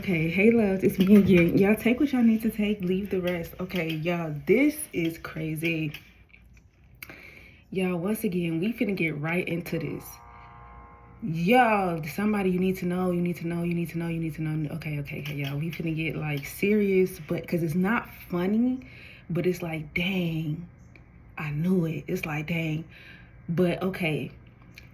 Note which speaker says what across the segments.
Speaker 1: Okay, hey loves, it's me again. Y'all take what y'all need to take, leave the rest. Okay, y'all, this is crazy. Y'all, once again, we finna get right into this. Y'all, somebody you need to know, you need to know, you need to know, you need to know. Okay, y'all, we finna get like serious, but because it's not funny, but it's like, dang, I knew it. It's like, dang. But okay,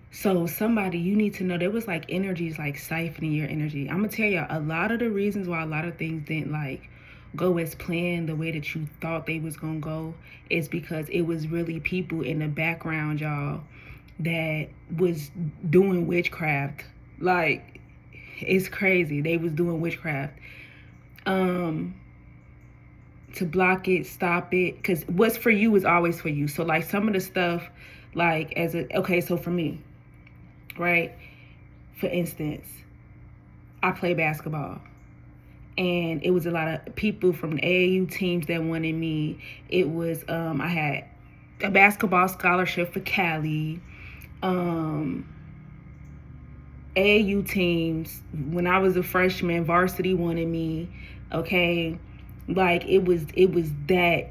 Speaker 1: so somebody you need to know, there was like energies like siphoning your energy. I'm gonna tell y'all a lot of the reasons why a lot of things didn't like go as planned the way that you thought they was gonna go is because it was really people in the background, y'all, that was doing witchcraft. Like, it's crazy. They was doing witchcraft. Um to block it, stop it, because what's for you is always for you. So like some of the stuff, like so for me, right? For instance, I play basketball, and it was a lot of people from the AAU teams that wanted me. It was I had a basketball scholarship for Cali. Um, AAU teams when I was a freshman, varsity wanted me. Okay, like it was that.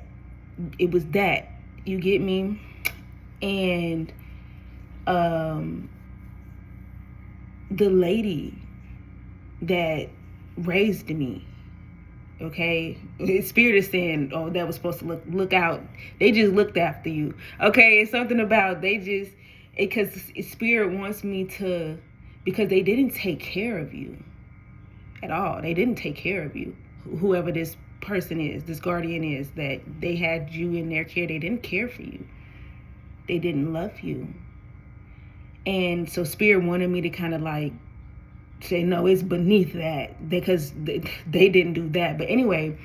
Speaker 1: You get me? And um, the lady that raised me, okay, spirit is saying, oh, that was supposed to look out. They just looked after you. Okay, it's something about they just, because spirit wants me to, because they didn't take care of you at all. They didn't take care of you. Whoever this person is, this guardian is, that they had you in their care, they didn't care for you. They didn't love you. And so spirit wanted me to kind of like say, no, it's beneath that, because they didn't do that. But anyway,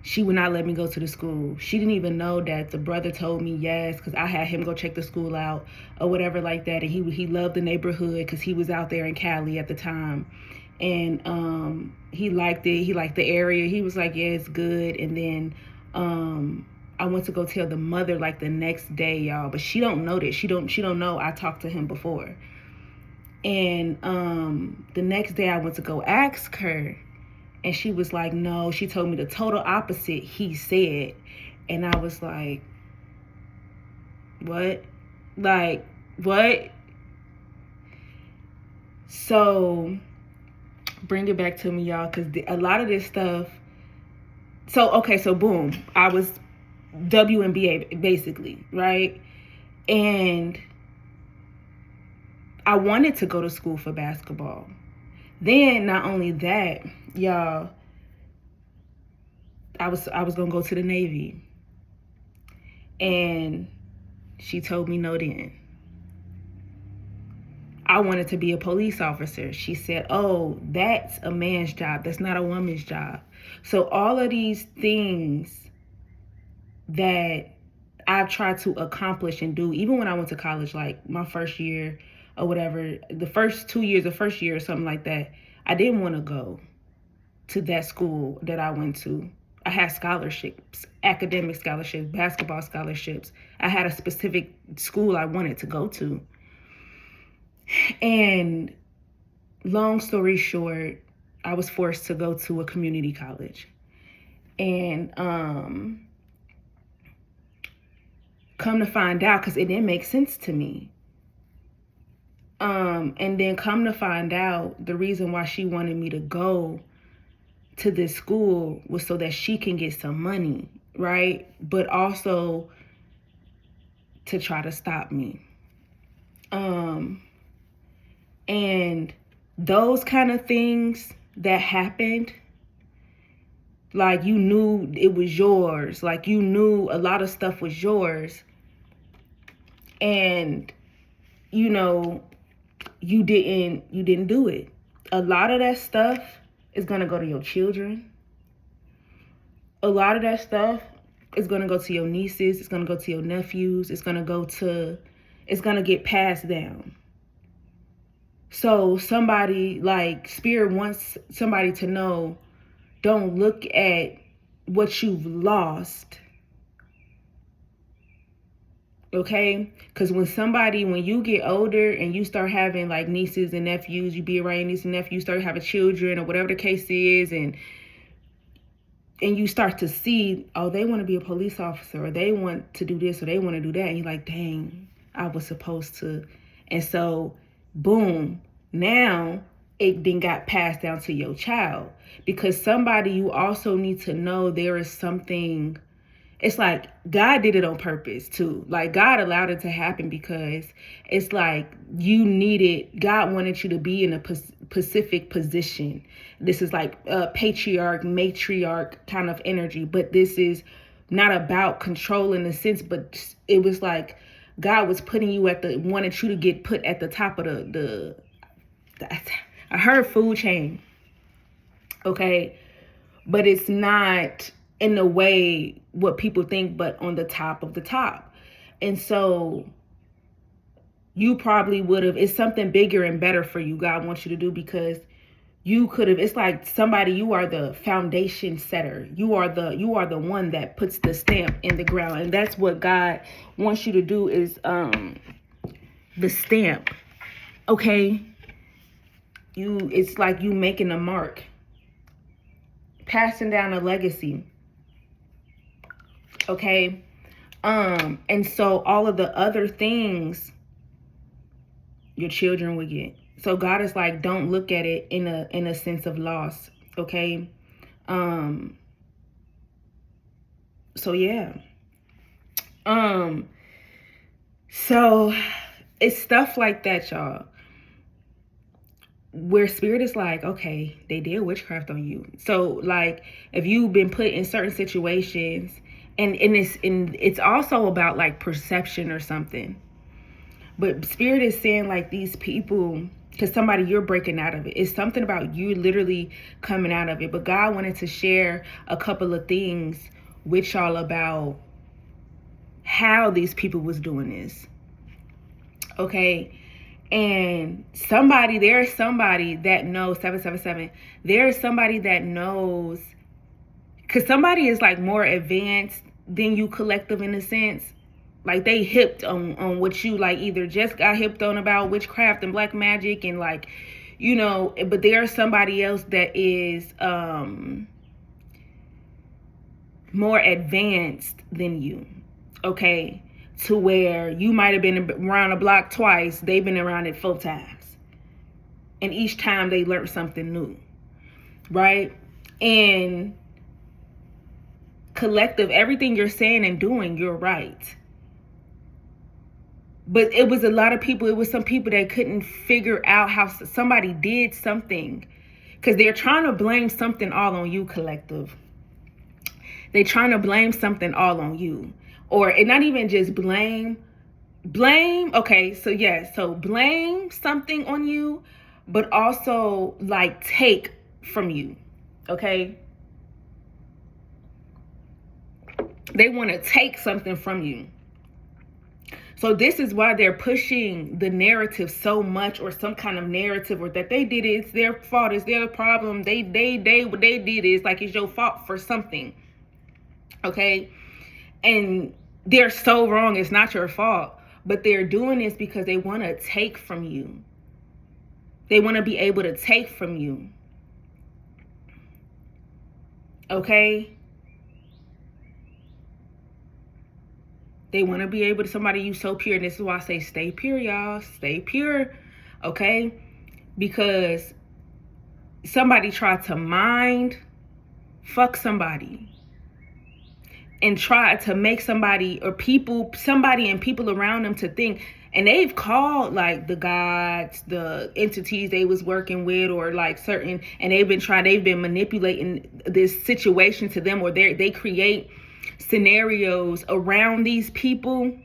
Speaker 1: she would not let me go to the school. She didn't even know that the brother told me yes, because I had him go check the school out or whatever like that. And he loved the neighborhood because he was out there in Cali at the time. And he liked it. He liked the area. He was like, yeah, it's good. And then I went to go tell the mother like the next day, y'all. But she don't know this. She don't know I talked to him before. And the next day I went to go ask her, and she was like, no. She told me the total opposite he said. And I was like, what? Like, what? So bring it back to me, y'all, because a lot of this stuff. So, okay, so boom. I was WNBA, basically, right? And I wanted to go to school for basketball. Then, not only that, y'all, I was gonna go to the Navy, and she told me no. Then I wanted to be a police officer. She said, "Oh, that's a man's job. That's not a woman's job." So all of these things that I've tried to accomplish and do, even when I went to college, like my first year or whatever, the first 2 years, the first year or something like that, I didn't want to go to that school that I went to. I had scholarships, academic scholarships, basketball scholarships. I had a specific school I wanted to go to. And long story short, I was forced to go to a community college. And come to find out, because it didn't make sense to me. And then come to find out, the reason why she wanted me to go to this school was so that she can get some money, right? But also to try to stop me. And those kind of things that happened, like you knew it was yours, like you knew a lot of stuff was yours, and you know, you didn't do it. A lot of that stuff is gonna go to your children. A lot of that stuff is gonna go to your nieces, it's gonna go to your nephews, it's gonna get passed down. So somebody, like spirit wants somebody to know, don't look at what you've lost, Okay? Because when you get older and you start having like nieces and nephews, you be around your nieces and nephews, start having children or whatever the case is, and you start to see, oh, they want to be a police officer, or they want to do this, or they want to do that. And you're like, dang, I was supposed to. And so, boom, now it then got passed down to your child. Because somebody, you also need to know there is something. It's like God did it on purpose too. Like God allowed it to happen because it's like God wanted you to be in a specific position. This is like a patriarch, matriarch kind of energy, but this is not about control in a sense, but it was like God was putting you wanted you to get put at the top of I heard food chain. Okay. But it's not in the way what people think, but on the top of the top. And so you probably would have, it's something bigger and better for you God wants you to do, because you could have, it's like somebody, you are the foundation setter. You are the one that puts the stamp in the ground. And that's what God wants you to do, is the stamp. Okay? It's like you making a mark, passing down a legacy. Okay? And so all of the other things your children will get. So God is like, don't look at it in a sense of loss. Okay? So yeah. So it's stuff like that, y'all, where spirit is like, okay, they did witchcraft on you. So like, if you've been put in certain situations, and it's also about like perception or something. But spirit is saying like these people, because somebody, you're breaking out of it. It's something about you literally coming out of it. But God wanted to share a couple of things with y'all about how these people was doing this. Okay? And there's somebody that knows, 777, there's somebody that knows, because somebody is like more advanced than you collective in a sense. Like they hipped on what you like either just got hipped on about witchcraft and black magic and like, but there's somebody else that is more advanced than you. Okay? To where you might have been around a block twice, they've been around it 4 times. And each time they learned something new. Right? And collective, everything you're saying and doing, you're right. But it was a lot of people, it was some people that couldn't figure out how somebody did something. Because they're trying to blame something all on you, collective. They're trying to blame something all on you. Or not even just blame. Okay, so yeah, so blame something on you, but also like take from you. Okay? They want to take something from you. So this is why they're pushing the narrative so much, or some kind of narrative, or that they did it, it's their fault, it's their problem, they did it, it's like it's your fault for something. Okay? And they're so wrong, it's not your fault. But they're doing this because they want to take from you. They want to be able to take from you. Okay? They want to be able to, somebody, you so pure. And this is why I say stay pure, y'all. Stay pure. Okay? Because somebody tried to fuck somebody. And try to make somebody and people around them to think. And they've called like the gods, the entities they was working with, or like certain, and they've been manipulating this situation to them, or they create scenarios around these people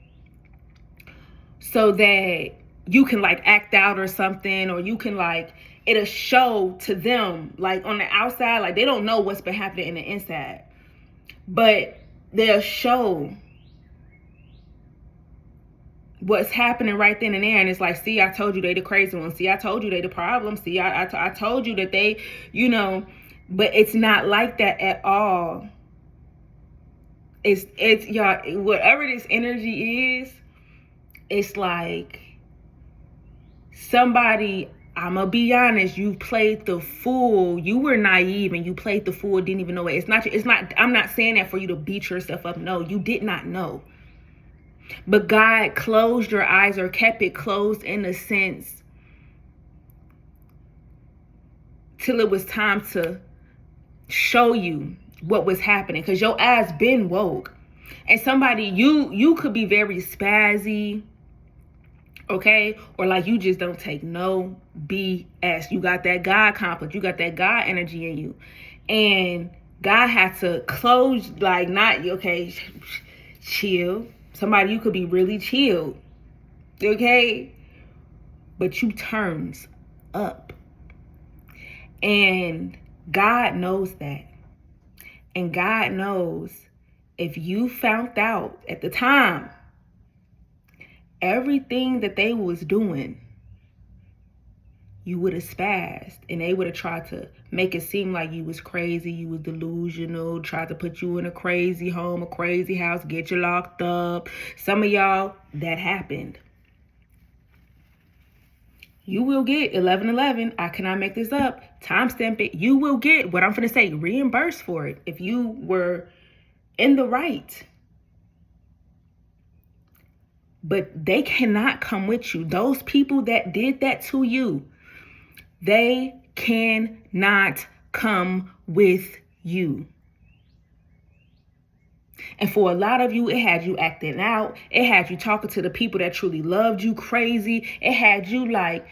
Speaker 1: so that you can like act out or something, or you can like, it'll show to them like on the outside, like they don't know what's been happening in the inside, but they'll show what's happening right then and there. And it's like, see, I told you they the crazy ones. See, I told you they the problem. See, I told you that they, but it's not like that at all. It's y'all, whatever this energy is, it's like somebody, I'm gonna be honest, you played the fool. You were naive and you played the fool, didn't even know it. It's not, I'm not saying that for you to beat yourself up. No, you did not know. But God closed your eyes, or kept it closed in a sense, till it was time to show you what was happening. Because your ass been woke. And somebody, you could be very spazzy, okay? Or like you just don't take no BS. You got that God complex. You got that God energy in you. And God had to close, like, not, okay, chill. Somebody, you could be really chilled, okay? But you turns up. And God knows that. And God knows if you found out at the time everything that they was doing, you would have spazzed, and they would have tried to make it seem like you was crazy, you was delusional, tried to put you in a crazy home, a crazy house, get you locked up. Some of y'all, that happened. You will get 1111. I cannot make this up. Timestamp it. You will get, what I'm going to say, reimbursed for it if you were in the right. But they cannot come with you. Those people that did that to you, they cannot come with you. And for a lot of you, it had you acting out. It had you talking to the people that truly loved you crazy. It had you like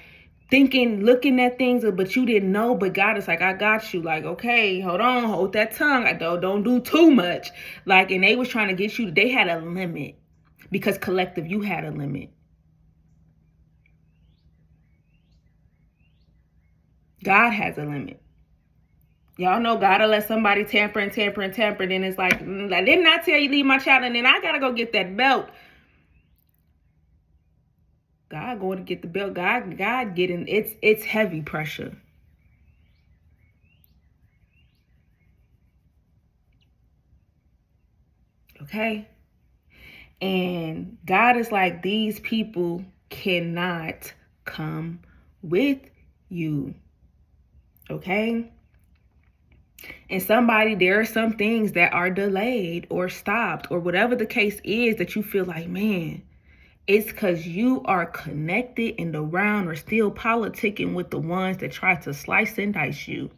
Speaker 1: thinking, looking at things, but you didn't know. But God is like, I got you. Like, okay, hold on, hold that tongue. Don't do too much. Like, and they was trying to get you. They had a limit, because collective, you had a limit. God has a limit. Y'all know God will let somebody tamper. Then it's like, I did not tell you leave my child, and then I gotta go get that belt. God going to get the belt. God getting, it's heavy pressure. Okay? And God is like, these people cannot come with you. Okay? And somebody, there are some things that are delayed or stopped, or whatever the case is, that you feel like, man, it's because you are connected and around or still politicking with the ones that try to slice and dice you.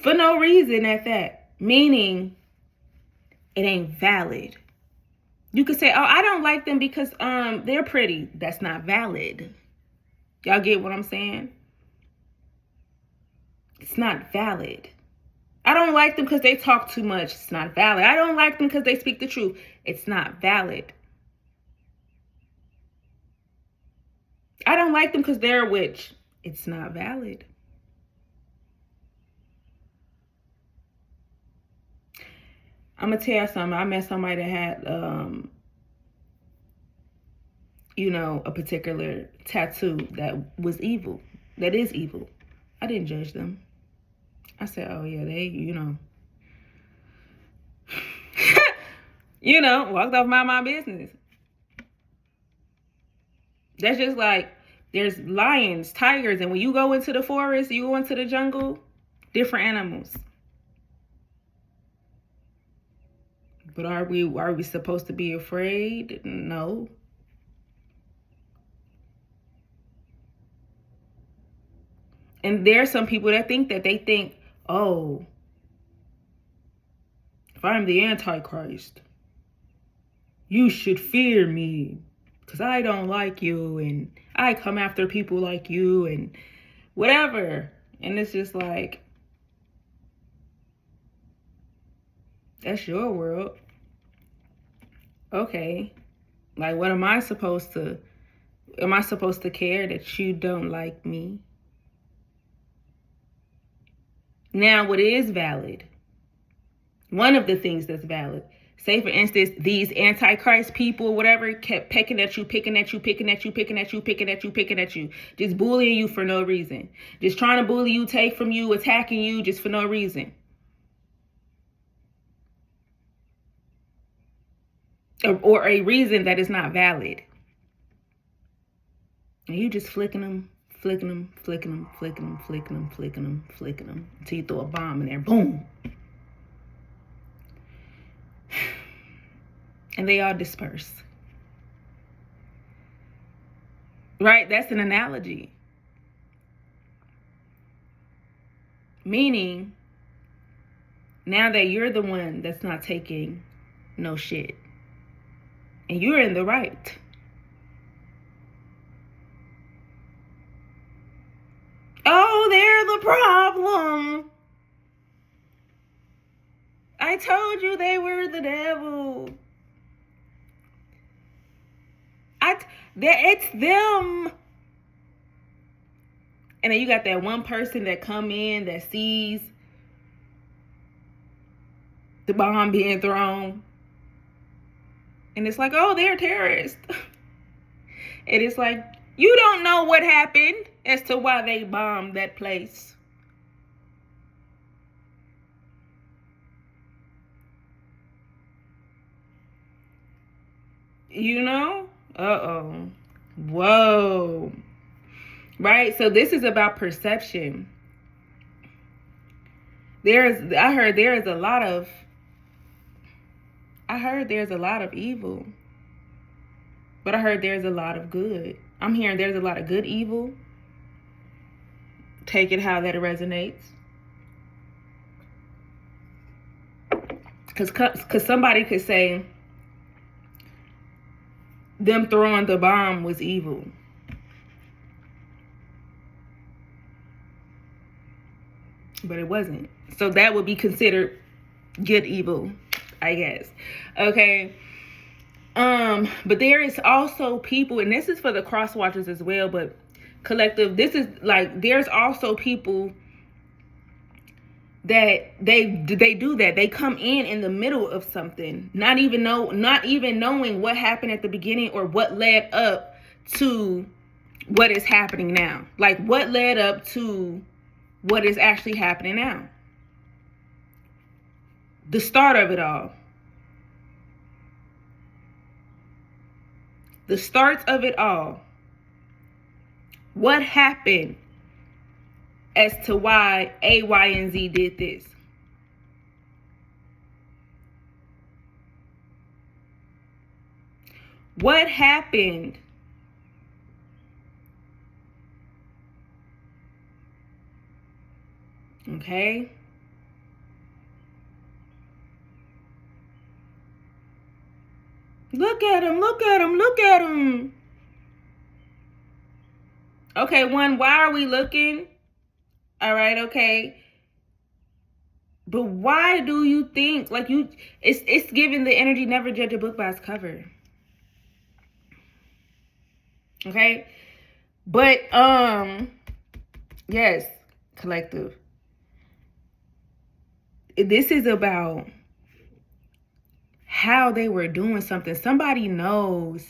Speaker 1: For no reason at that. Meaning, it ain't valid. You could say, oh, I don't like them because they're pretty. That's not valid. Y'all get what I'm saying? It's not valid. I don't like them because they talk too much. It's not valid. I don't like them because they speak the truth. It's not valid. I don't like them because they're a witch. It's not valid. I'm going to tell you something. I met somebody that had, a particular tattoo that was evil. That is evil. I didn't judge them. I said, oh, yeah, they, walked off my business. That's just like, there's lions, tigers, and when you go into the forest, you go into the jungle, different animals. But are we supposed to be afraid? No. And there are some people that think, oh, if I'm the Antichrist, you should fear me because I don't like you and I come after people like you and whatever. And it's just like, that's your world. Okay. Like, what am I supposed to care that you don't like me? Now, what is valid? One of the things that's valid. Say, for instance, these Antichrist people, whatever, kept picking at you, just bullying you for no reason. Just trying to bully you, take from you, attacking you just for no reason. or a reason that is not valid. And you just flicking them, flicking them, flicking them, flicking them, flicking them, flicking them, flicking them, until you throw a bomb in there. Boom. And they all disperse. Right? That's an analogy. Meaning, now that you're the one that's not taking no shit, and you're in the right. Oh, they're the problem. I told you they were the devil. It's them. And then you got that one person that come in that sees the bomb being thrown. And it's like, oh, they're terrorists. And it's like, you don't know what happened as to why they bombed that place. You know? Uh-oh. Whoa. Right? So this is about perception. I heard there's a lot of evil. But I heard there's a lot of good. I'm hearing there's a lot of good evil. Take it how that resonates. Because somebody could say them throwing the bomb was evil. But it wasn't. So that would be considered good evil, I guess. Okay. But there is also people, and this is for the cross watchers as well, but collective, this is like, there's also people that they do that. They come in the middle of something, not even knowing what happened at the beginning or what led up to what is happening now. Like what led up to what is actually happening now. The start of it all. The start of it all. What happened as to why A, Y, and Z did this? What happened? Okay. Look at him, look at him, look at him. Okay, one, why are we looking? All right, okay. But why do you think, like it's giving the energy, never judge a book by its cover. Okay? But, yes, collective. This is about how they were doing something. Somebody knows,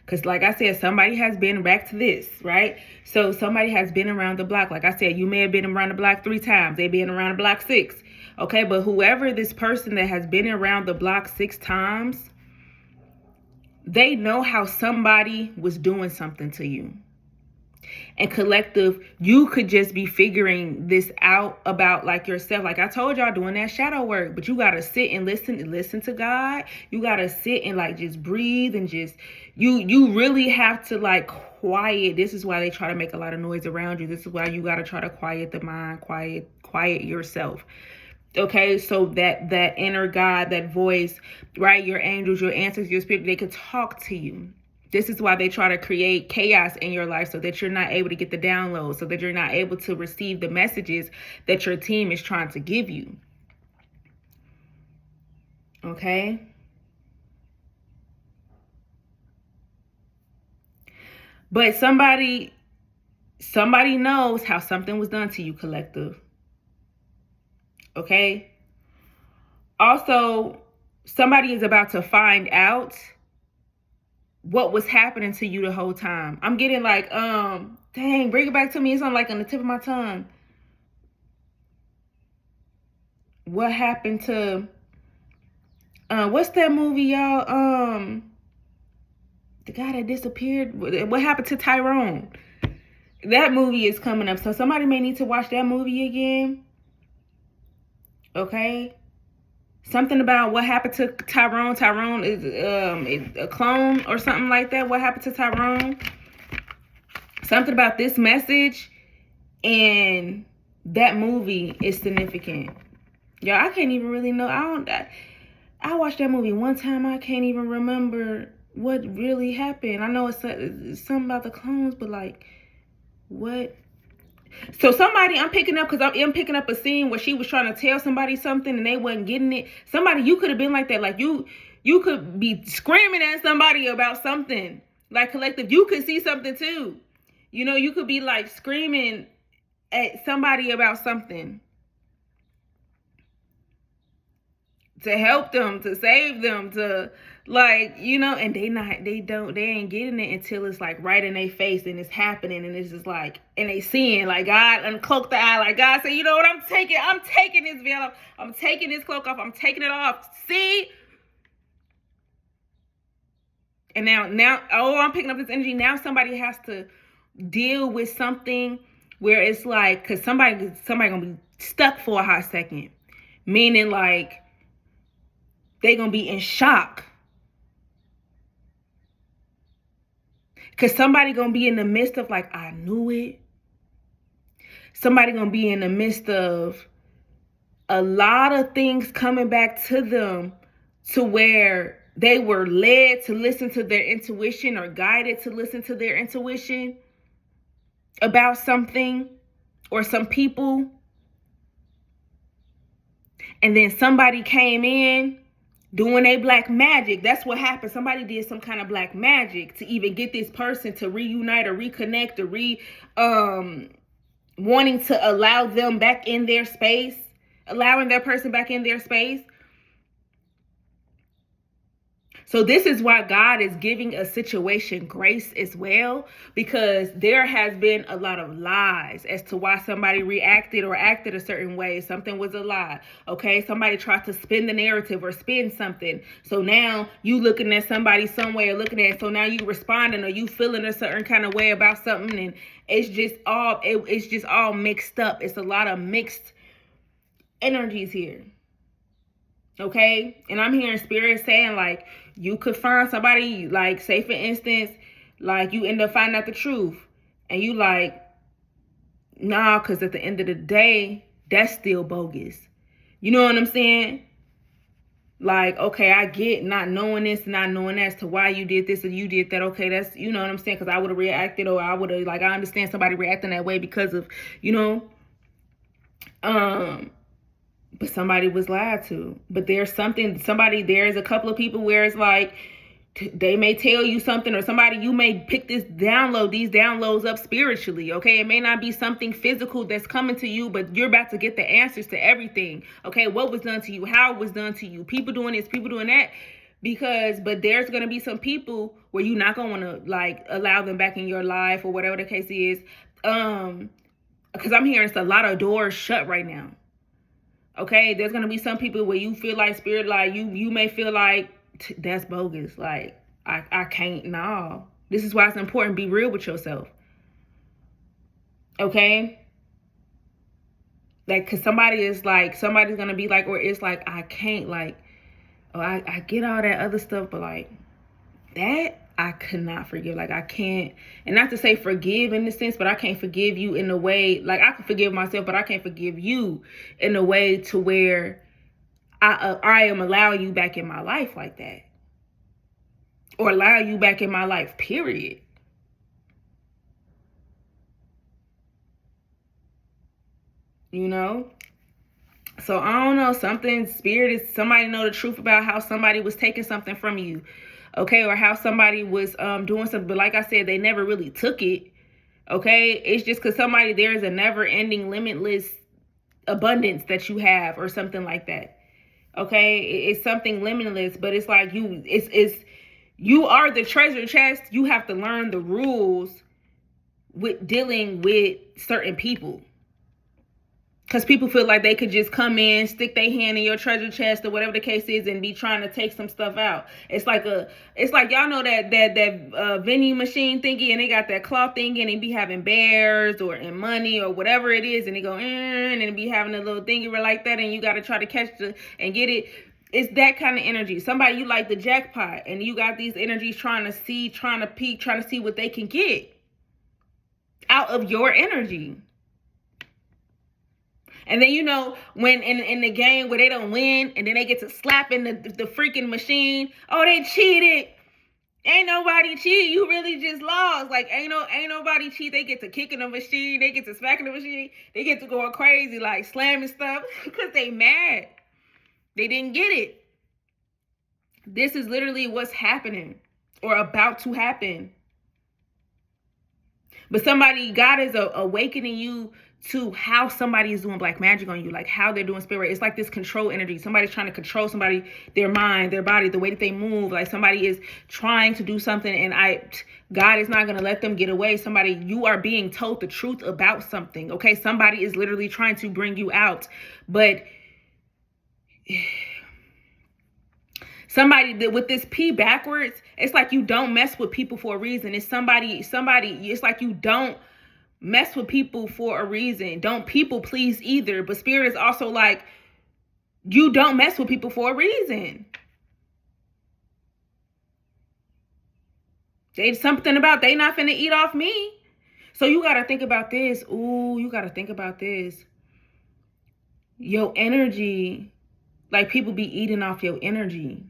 Speaker 1: because like I said, somebody has been back to this, right? So somebody has been around the block. Like I said, you may have been around the block 3 times. They've been around the block 6. Okay, but whoever this person that has been around the block 6 times, they know how somebody was doing something to you. And collective, you could just be figuring this out about like yourself. Like I told y'all, doing that shadow work, but you got to sit and listen to God. You got to sit and like just breathe and just, you really have to like quiet. This is why they try to make a lot of noise around you. This is why you got to try to quiet the mind, quiet yourself. Okay, so that inner God, that voice, right? Your angels, your ancestors, your spirit, they could talk to you. This is why they try to create chaos in your life so that you're not able to get the download, so that you're not able to receive the messages that your team is trying to give you. Okay? But somebody knows how something was done to you, collective. Okay? Also, somebody is about to find out what was happening to you the whole time. I'm getting like, dang, bring it back to me. It's on like on the tip of my tongue. What happened to What's that movie, y'all? The guy that disappeared. What happened to Tyrone? That movie is coming up, so somebody may need to watch that movie again. Okay. Something about what happened to Tyrone. Tyrone is a clone or something like that. What happened to Tyrone? Something about this message and that movie is significant. Y'all, I can't even really know. I watched that movie one time. I can't even remember what really happened. I know it's something about the clones, but like, what? So somebody, I'm picking up, because I'm picking up a scene where she was trying to tell somebody something and they wasn't getting it. Somebody, you could have been like that. Like you could be screaming at somebody about something. Like collective, you could see something too. You know, you could be like screaming at somebody about something to help them, to save them, to like, you know, and they ain't getting it until it's like right in their face and it's happening, and it's just like, and they seeing like God uncloak the eye, like God say, you know what, I'm taking this veil off, I'm taking this cloak off, I'm taking it off, see? And now, oh, I'm picking up this energy. Now somebody has to deal with something where it's like, because somebody gonna be stuck for a hot second, meaning like they gonna be in shock, because somebody gonna be in the midst of like, I knew it. Somebody gonna be in the midst of a lot of things coming back to them, to where they were led to listen to their intuition or guided to listen to their intuition about something or some people. And then somebody came in doing a black magic. That's what happened. Somebody did some kind of black magic to even get this person to reunite or reconnect or wanting to allow them back in their space, allowing that person back in their space. So this is why God is giving a situation grace as well, because there has been a lot of lies as to why somebody reacted or acted a certain way. Something was a lie. Okay, somebody tried to spin the narrative or spin something. So now you looking at somebody some way, or looking at, so now you responding or you feeling a certain kind of way about something, and it's just all mixed up. It's a lot of mixed energies here. Okay, and I'm hearing spirit saying like, you could find somebody, like say for instance, like you end up finding out the truth and you like, nah, because at the end of the day, that's still bogus. You know what I'm saying? Like, okay, I get not knowing this, not knowing as to why you did this or you did that. Okay, that's, you know what I'm saying? Because I would have reacted, or I would have, like, I understand somebody reacting that way because of, you know, but somebody was lied to. But there's a couple of people where it's like, they may tell you something, or somebody, you may pick these downloads up spiritually. Okay, it may not be something physical that's coming to you, but you're about to get the answers to everything. Okay, what was done to you, how it was done to you, people doing this, people doing that. But there's gonna be some people where you're not gonna want to like allow them back in your life, or whatever the case is. Because I'm hearing it's a lot of doors shut right now. Okay, there's gonna be some people where you feel like spirit, like you may feel like that's bogus. Like I can't. No, this is why it's important. Be real with yourself. Okay, like, because somebody's gonna be like, or it's like, I can't, like, oh, I get all that other stuff, but like that I could not forgive. Like I can't, and not to say forgive in the sense, but I can't forgive you in a way, like I can forgive myself, but I can't forgive you in a way to where I am allowing you back in my life like that, or allow you back in my life, period. You know? So I don't know, somebody know the truth about how somebody was taking something from you. Okay, or how somebody was doing something, but like I said, they never really took it. Okay, it's just because there is a never-ending, limitless abundance that you have, or something like that. Okay, it's something limitless, but it's like you are the treasure chest. You have to learn the rules with dealing with certain people. Because people feel like they could just come in, stick their hand in your treasure chest or whatever the case is, and be trying to take some stuff out. It's like y'all know that vending machine thingy, and they got that cloth thingy, and they be having bears or in money or whatever it is, and they go and it be having a little thingy like that, and you got to try to catch and get it. It's that kind of energy. Somebody, you like the jackpot, and you got these energies trying to peek, trying to see what they can get out of your energy. And then, you know, when in the game where they don't win, and then they get to slap in the freaking machine. Oh, they cheated. Ain't nobody cheat. You really just lost. Like, ain't nobody cheat. They get to kicking the machine. They get to smacking the machine. They get to going crazy, like slamming stuff because they mad. They didn't get it. This is literally what's happening or about to happen. But God is awakening you to how somebody is doing black magic on you, like how they're doing spirit. It's like this control energy. Somebody's trying to control somebody, their mind, their body, the way that they move. Like somebody is trying to do something, and God is not going to let them get away. You are being told the truth about something. Okay, somebody is literally trying to bring you out, but somebody with this P backwards, it's like you don't mess with people for a reason. It's somebody, it's like you don't mess with people for a reason. Don't people please either. But spirit is also like, you don't mess with people for a reason. They not finna eat off me. So you got to think about this. Ooh, you got to think about this. Your energy, like people be eating off your energy.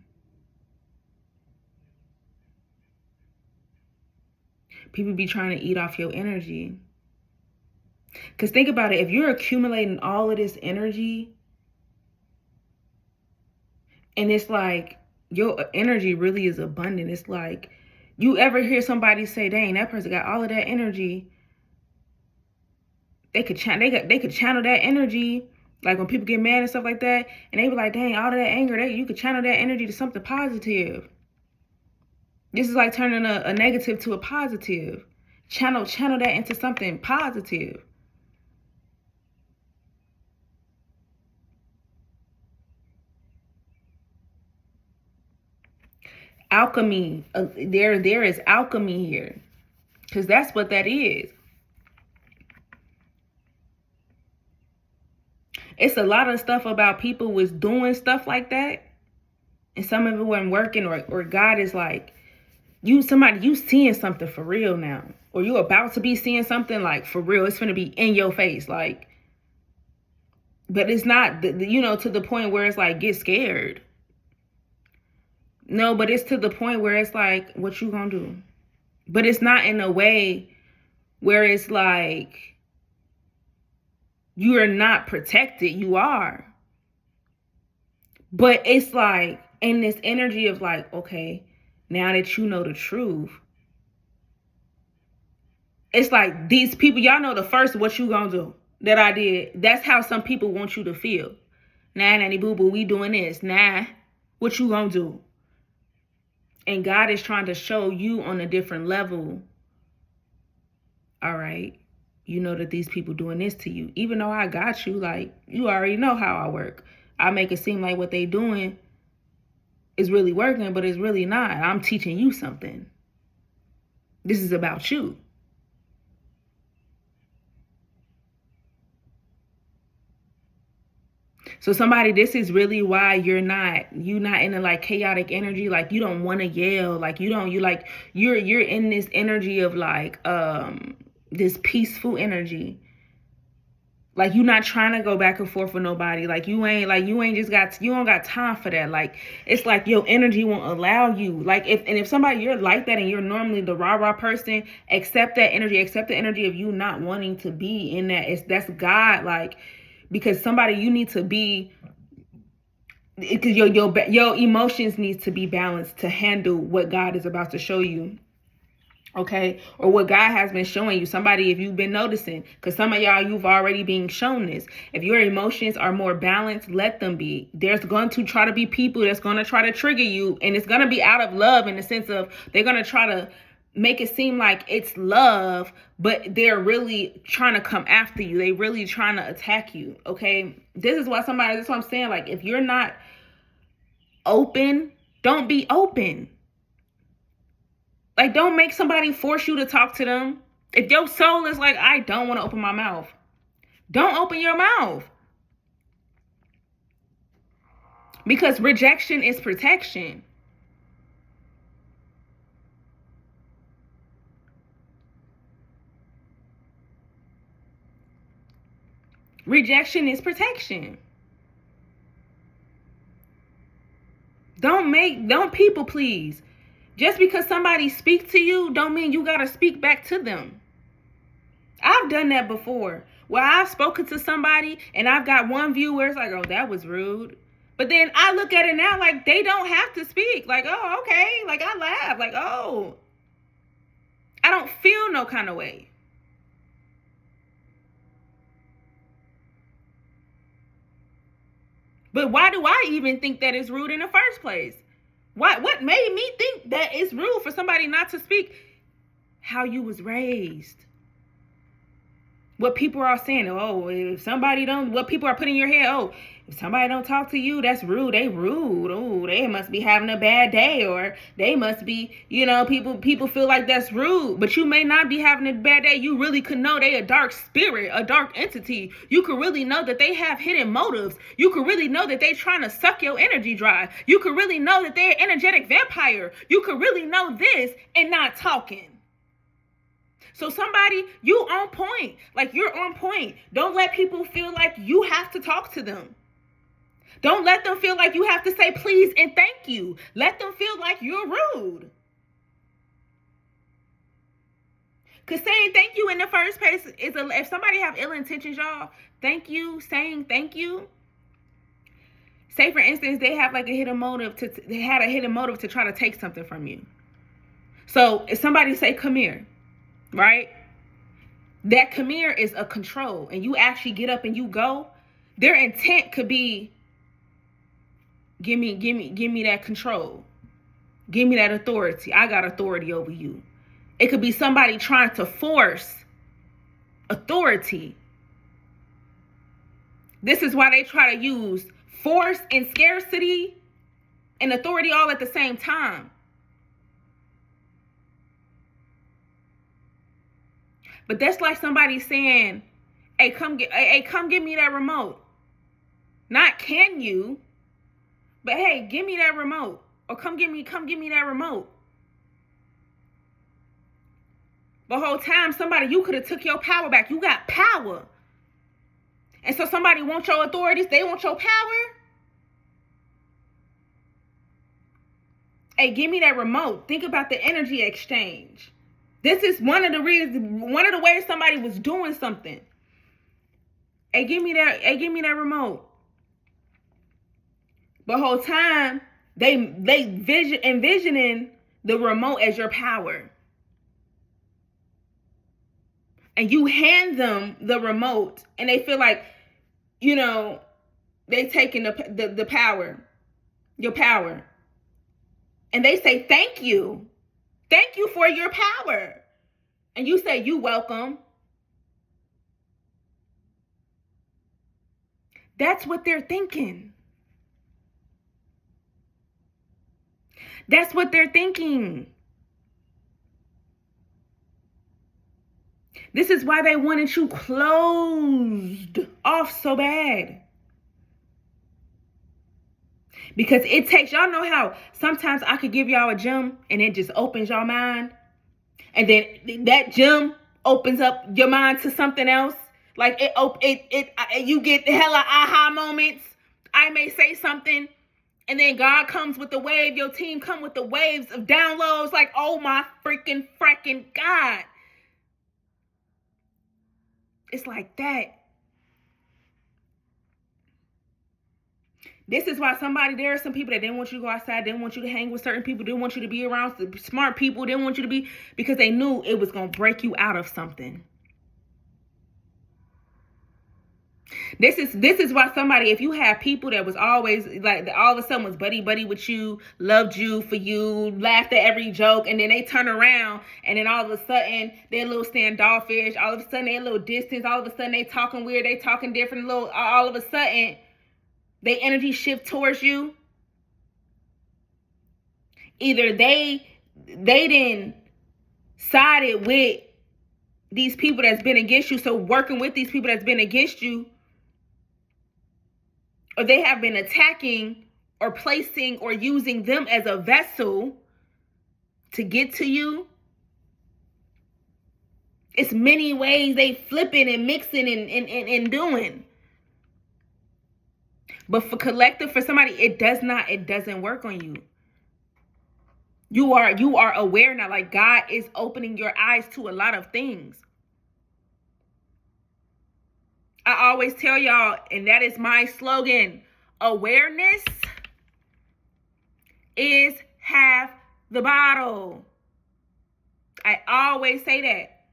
Speaker 1: People be trying to eat off your energy. Because think about it. If you're accumulating all of this energy, and it's like your energy really is abundant. It's like, you ever hear somebody say, dang, that person got all of that energy. They could channel that energy. Like when people get mad and stuff like that, and they be like, dang, all of that anger, you could channel that energy to something positive. This is like turning a negative to a positive. Channel that into something positive. Alchemy. There is alchemy here. Because that's what that is. It's a lot of stuff about people was doing stuff like that, and some of it wasn't working, or God is like, you seeing something for real now, or you about to be seeing something like for real. It's gonna be in your face, like, but it's not, to the point where it's like, get scared. No, but it's to the point where it's like, what you gonna do? But it's not in a way where it's like, you are not protected. You are. But it's like, in this energy of like, okay, now that you know the truth, it's like these people, y'all know the first, what you gonna do that I did. That's how some people want you to feel. Nah, nanny boo boo, we doing this. Nah, what you gonna do? And God is trying to show you on a different level. All right, you know that these people doing this to you. Even though I got you, like, you already know how I work. I make it seem like what they doing is really working, but it's really not. I'm teaching you something. This is about you. So somebody, this is really why you're not in a like chaotic energy. Like you don't want to yell. Like you're in this energy of like, this peaceful energy. Like you're not trying to go back and forth with nobody. Like you don't got time for that. Like it's like your energy won't allow you. Like if somebody, you're like that and you're normally the rah-rah person, accept that energy. Accept the energy of you not wanting to be in that. That's God. Like, because somebody, you need to be, because your emotions need to be balanced to handle what God is about to show you. Okay, or what God has been showing you. Somebody, if you've been noticing, because some of y'all, you've already been shown this. If your emotions are more balanced, let them be. There's going to try to be people that's going to try to trigger you, and it's going to be out of love, in the sense of they're going to try to make it seem like it's love, but they're really trying to come after you. They really trying to attack you. Okay. That's what I'm saying. Like, if you're not open, don't be open. Like, don't make somebody force you to talk to them. If your soul is like, I don't want to open my mouth, don't open your mouth. Because rejection is protection. Rejection is protection. Don't people please. Just because somebody speaks to you, don't mean you got to speak back to them. I've done that before. Where I've spoken to somebody and I've got one view where it's like, oh, that was rude. But then I look at it now like they don't have to speak. Like, oh, okay. Like, I laugh. Like, oh, I don't feel no kind of way. But why do I even think that it's rude in the first place? What made me think that it's rude for somebody not to speak? How you was raised. What people are saying, oh, if somebody don't, what people are putting in your head, oh, if somebody don't talk to you, that's rude. They rude. Oh, they must be having a bad day, or they must be, people feel like that's rude. But you may not be having a bad day. You really could know they a dark spirit, a dark entity. You could really know that they have hidden motives. You could really know that they trying to suck your energy dry. You could really know that they're an energetic vampire. You could really know this and not talking. So somebody, you on point. Like, you're on point. Don't let people feel like you have to talk to them. Don't let them feel like you have to say please and thank you. Let them feel like you're rude. Because saying thank you in the first place is if somebody have ill intentions, y'all, saying thank you. Say, for instance, they have like a hidden motive to try to take something from you. So if somebody say, come here, right? That come here is a control, and you actually get up and you go. Their intent could be, give me that control. Give me that authority. I got authority over you. It could be somebody trying to force authority. This is why they try to use force and scarcity and authority all at the same time. But that's like somebody saying, hey, come give me that remote. Not can you, but hey, give me that remote. Or come give me that remote. The whole time, you could have took your power back. You got power. And so somebody wants your authorities, they want your power. Hey, give me that remote. Think about the energy exchange. This is one of the ways somebody was doing something. Hey, give me that remote. The whole time they envisioning the remote as your power. And you hand them the remote and they feel like, they taking the power, your power. And they say, thank you. Thank you for your power. And you say, you welcome. That's what they're thinking. That's what they're thinking. This is why they wanted you closed off so bad. Because it takes, y'all know how sometimes I could give y'all a gem and it just opens your mind. And then that gem opens up your mind to something else. Like you get hella aha moments. I may say something and then God comes with the wave. Your team come with the waves of downloads. Like, oh my freaking God. It's like that. This is why there are some people that didn't want you to go outside, didn't want you to hang with certain people, didn't want you to be around smart people, didn't want you to be, because they knew it was going to break you out of something. This is why somebody, if you have people that was always like, all of a sudden was buddy with you, loved you for you, laughed at every joke, and then they turn around and then all of a sudden they're a little standoffish, all of a sudden they're a little distance, all of a sudden they talking weird, they talking different, little, all of a sudden they energy shift towards you. Either they didn't sided with these people that's been against you, so working with these people that's been against you, or they have been attacking or placing or using them as a vessel to get to you. It's many ways they flipping and mixing and doing. But for collective, for somebody, it doesn't work on you. You are aware now, like God is opening your eyes to a lot of things. I always tell y'all, and that is my slogan, awareness is half the battle. I always say that.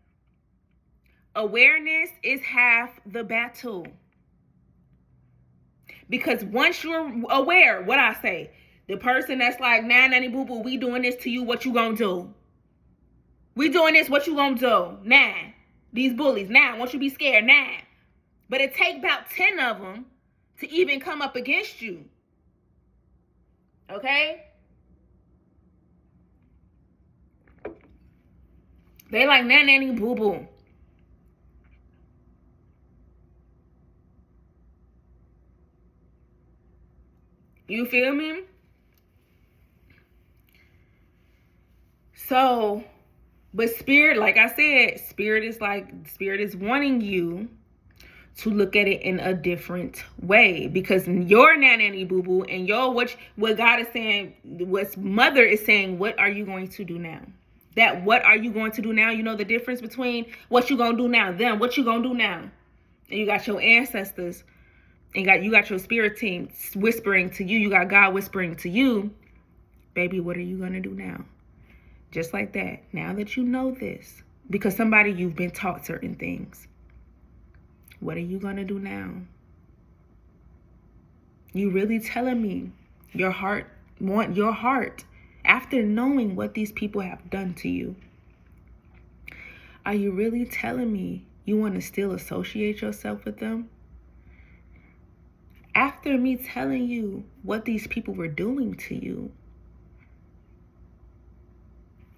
Speaker 1: Awareness is half the battle. Because once you're aware, what I say, the person that's like, nah, nanny boo boo, we doing this to you, what you gonna do? We doing this, what you gonna do? Nah. These bullies, nah, won't you be scared? Nah. But it take about 10 of them to even come up against you. Okay? They like, nah, nanny boo boo. You feel me? So, but spirit, like I said, spirit is wanting you to look at it in a different way, because your nanny boo boo and your what God is saying, what mother is saying, what are you going to do now? That what are you going to do now? You know the difference between what you gonna do now, them, what you gonna do now. And you got your ancestors, and you got your spirit team whispering to you. You got God whispering to you, baby, what are you gonna do now? Just like that. Now that you know this, because somebody, you've been taught certain things. What are you going to do now? You really telling me your heart after knowing what these people have done to you? Are you really telling me you want to still associate yourself with them? After me telling you what these people were doing to you,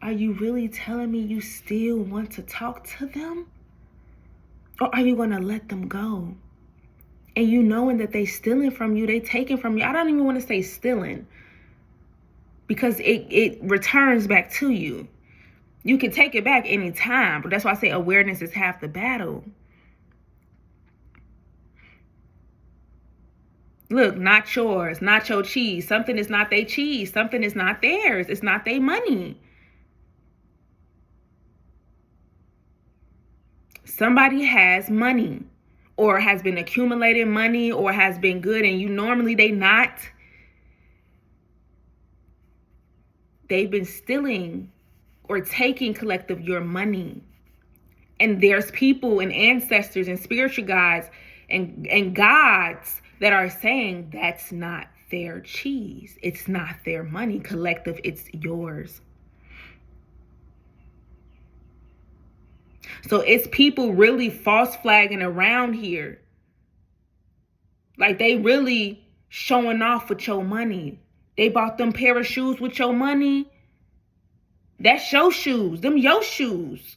Speaker 1: are you really telling me you still want to talk to them? Or are you going to let them go? And you knowing that they stealing from you, they taking from you. I don't even want to say stealing, because it returns back to you. You can take it back anytime, but that's why I say awareness is half the battle. Look, not yours, not your cheese. Something is not their cheese. Something is not theirs. It's not their money. Somebody has money, or has been accumulating money, or has been good, and you normally they not. They've been stealing or taking collective your money. And there's people and ancestors and spiritual guides and gods that are saying that's not their cheese. It's not their money. Collective, it's yours. So it's people really false flagging around here. Like they really showing off with your money. They bought them pair of shoes with your money. That's your shoes. Them your shoes.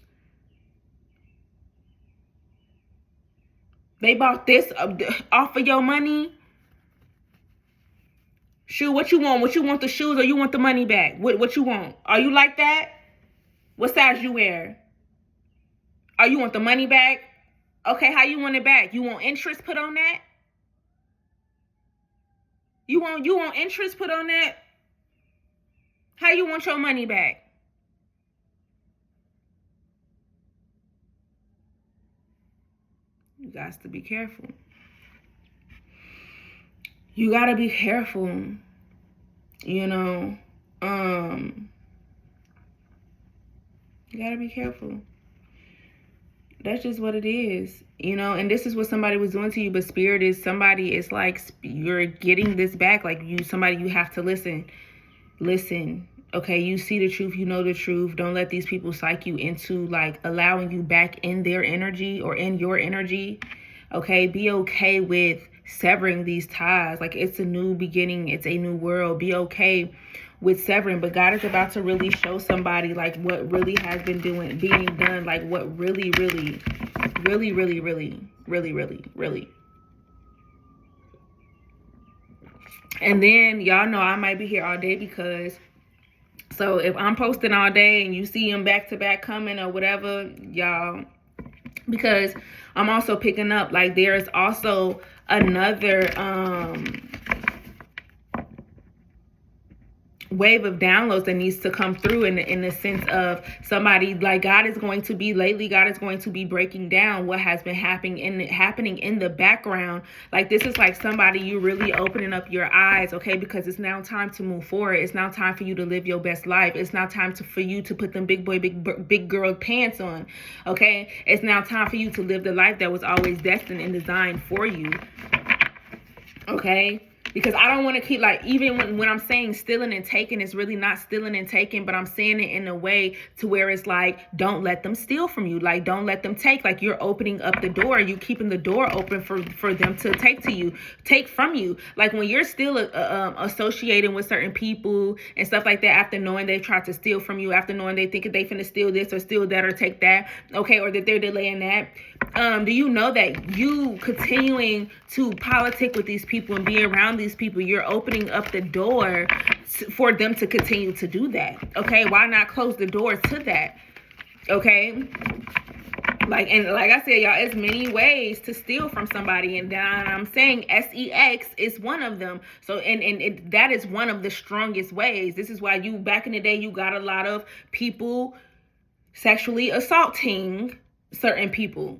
Speaker 1: They bought this off of your money. Shoe, what you want? What you want, the shoes, or you want the money back? What you want? Are you like that? What size you wear? Are you want the money back? Okay, how you want it back? You want interest put on that? You want interest put on that? How you want your money back? You got to be careful. You got to be careful. You know, you got to be careful. That's just what it is, you know. And this is what somebody was doing to you, but spirit is somebody is like, you're getting this back. Like somebody, you have to listen. Okay, you see the truth, you know the truth. Don't let these people psych you into like allowing you back in their energy or in your energy. Okay, be okay with severing these ties. Like, it's a new beginning, it's a new world. Be okay with severing. But God is about to really show somebody like what really has been being done, like what really and then y'all know I might be here all day, because so if I'm posting all day and you see them back to back coming or whatever, y'all, because I'm also picking up like there's also another wave of downloads that needs to come through in the sense of somebody, like God is going to be breaking down what has been happening in the background. Like, this is like somebody, you really opening up your eyes, okay, because it's now time to move forward. It's now time for you to live your best life. It's now time for you to put them big girl pants on, okay. It's now time for you to live the life that was always destined and designed for you, okay. Because I don't want to keep, like, even when I'm saying stealing and taking, it's really not stealing and taking, but I'm saying it in a way to where it's like, don't let them steal from you. Like, don't let them take. Like, you're opening up the door. You keeping the door open for them to take from you. Like, when you're still associating with certain people and stuff like that, after knowing they tried to steal from you, after knowing they think they finna steal this or steal that or take that, okay, or that they're delaying that. Do you know that you continuing to politic with these people and be around these people, you're opening up the door for them to continue to do that? Okay, why not close the door to that? Okay, like I said, y'all, it's many ways to steal from somebody, and then I'm saying sex is one of them. So and that is one of the strongest ways. This is why you, back in the day, you got a lot of people sexually assaulting certain people.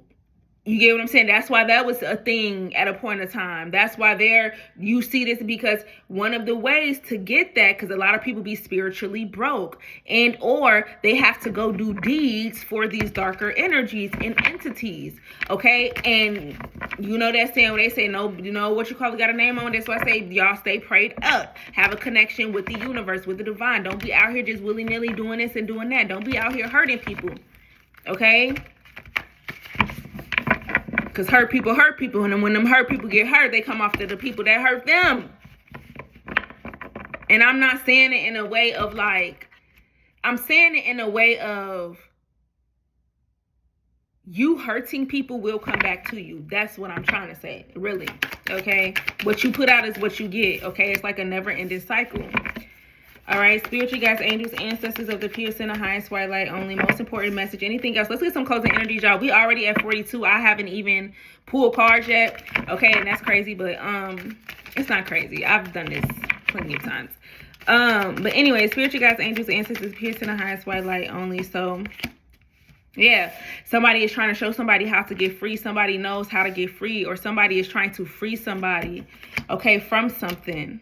Speaker 1: You get what I'm saying? That's why that was a thing at a point of time. That's why you see this, because one of the ways to get that, because a lot of people be spiritually broke, and or they have to go do deeds for these darker energies and entities. Okay, and you know that saying when they say, no, you know what you call it, got a name on. That's why I say y'all stay prayed up, have a connection with the universe, with the divine. Don't be out here just willy-nilly doing this and doing that. Don't be out here hurting people. Okay. Because hurt people, and then when them hurt people get hurt, they come after the people that hurt them. And I'm not saying it in a way of like, I'm saying it in a way of you hurting people will come back to you. That's what I'm trying to say, really, okay? What you put out is what you get, okay? It's like a never-ending cycle. All right, spiritual guides, angels, ancestors of the pure center, highest white light only. Most important message. Anything else? Let's get some closing energies, y'all. We already at 42. I haven't even pulled cards yet. Okay, and that's crazy, but it's not crazy. I've done this plenty of times. But anyway, spiritual guides, angels, ancestors, pure center, highest white light only. So yeah, somebody is trying to show somebody how to get free. Somebody knows how to get free, or somebody is trying to free somebody, okay, from something.